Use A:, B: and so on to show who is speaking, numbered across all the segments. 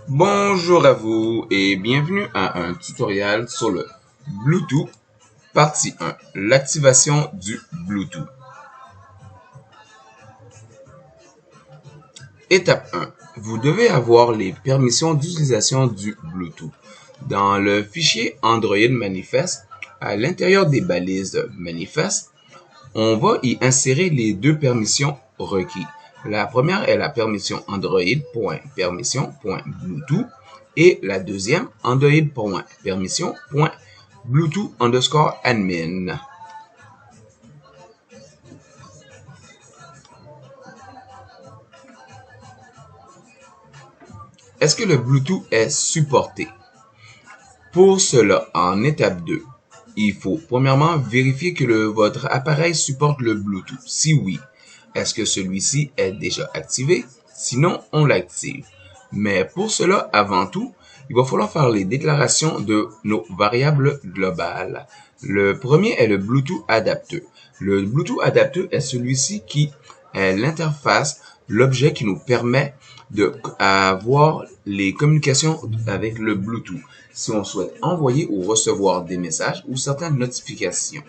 A: Bonjour à vous et bienvenue à un tutoriel sur le Bluetooth, partie 1, l'activation du Bluetooth. Étape 1. Vous devez avoir les permissions d'utilisation du Bluetooth. Dans le fichier Android Manifest, à l'intérieur des balises Manifest, on va y insérer les deux permissions requises. La première est la permission Android.permission.bluetooth et la deuxième Android.permission.bluetooth_admin. Est-ce que le Bluetooth est supporté? Pour cela, en étape 2, il faut premièrement vérifier que votre appareil supporte le Bluetooth. Si oui, est-ce que celui-ci est déjà activé? Sinon, on l'active. Mais pour cela, avant tout, il va falloir faire les déclarations de nos variables globales. Le premier est le Bluetooth adapteur. Le Bluetooth adapteur est celui-ci qui est l'interface, l'objet qui nous permet d'avoir les communications avec le Bluetooth si on souhaite envoyer ou recevoir des messages ou certaines notifications.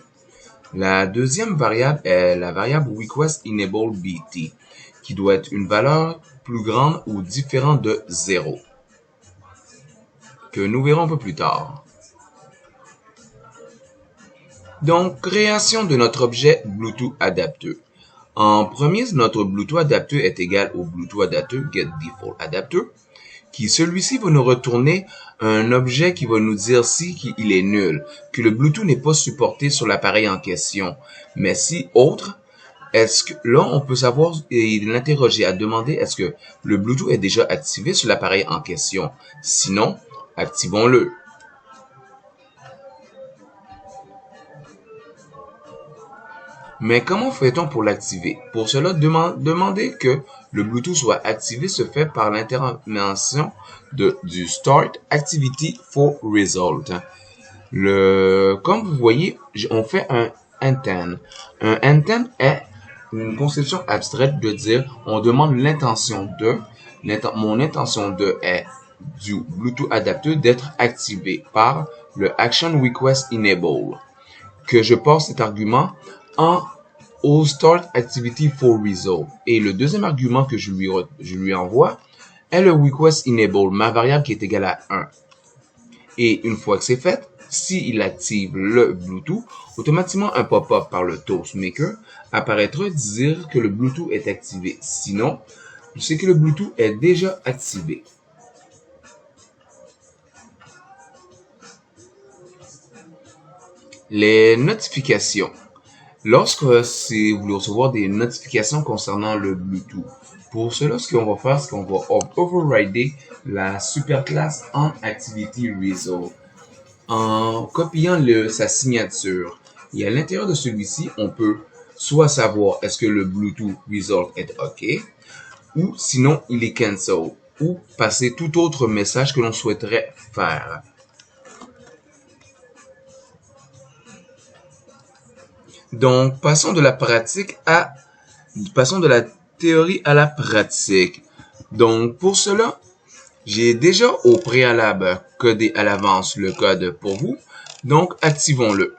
A: La deuxième variable est la variable request_enable_bt qui doit être une valeur plus grande ou différente de 0 que nous verrons un peu plus tard. Donc, création de notre objet Bluetooth adapteur. En premier, notre Bluetooth adapteur est égal au Bluetooth adapteur getDefaultAdapter, qui celui-ci va nous retourner un objet qui va nous dire si il est nul, que le Bluetooth n'est pas supporté sur l'appareil en question. Mais si autre, est-ce que là on peut savoir et l'interroger à demander est-ce que le Bluetooth est déjà activé sur l'appareil en question. Sinon, activons-le. Mais comment fait-on pour l'activer? Pour cela, demander que le Bluetooth soit activé se fait par l'intervention du Start Activity for Result. Comme vous voyez, on fait un intent. Un intent est une conception abstraite de dire on demande l'intention de, mon intention de est du Bluetooth adapteur d'être activé par le Action Request Enable. Que je passe cet argument au Start Activity for Result. Et le deuxième argument que je lui envoie est le Request Enable, ma variable qui est égale à 1. Et une fois que c'est fait, s'il active le Bluetooth, automatiquement un pop-up par le Toastmaker apparaîtra dire que le Bluetooth est activé. Sinon, c'est que le Bluetooth est déjà activé. Les notifications. Lorsque vous voulez recevoir des notifications concernant le Bluetooth, pour cela, ce qu'on va faire, c'est qu'on va overrider la superclasse onActivityResult en copiant sa signature. Et à l'intérieur de celui-ci, on peut soit savoir est-ce que le Bluetooth result est OK, ou sinon il est cancel, ou passer tout autre message que l'on souhaiterait faire. Donc, passons de la théorie à la pratique. Donc, pour cela, j'ai déjà au préalable codé à l'avance le code pour vous. Donc, activons-le.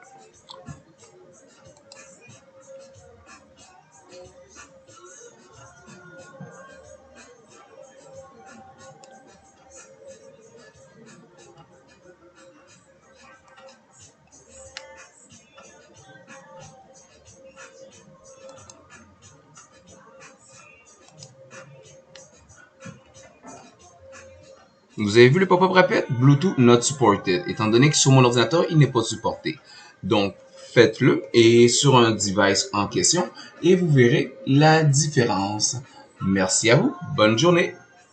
A: Vous avez vu le pop-up rapide? Bluetooth not supported, étant donné que sur mon ordinateur, il n'est pas supporté. Donc, faites-le et sur un device en question et vous verrez la différence. Merci à vous. Bonne journée.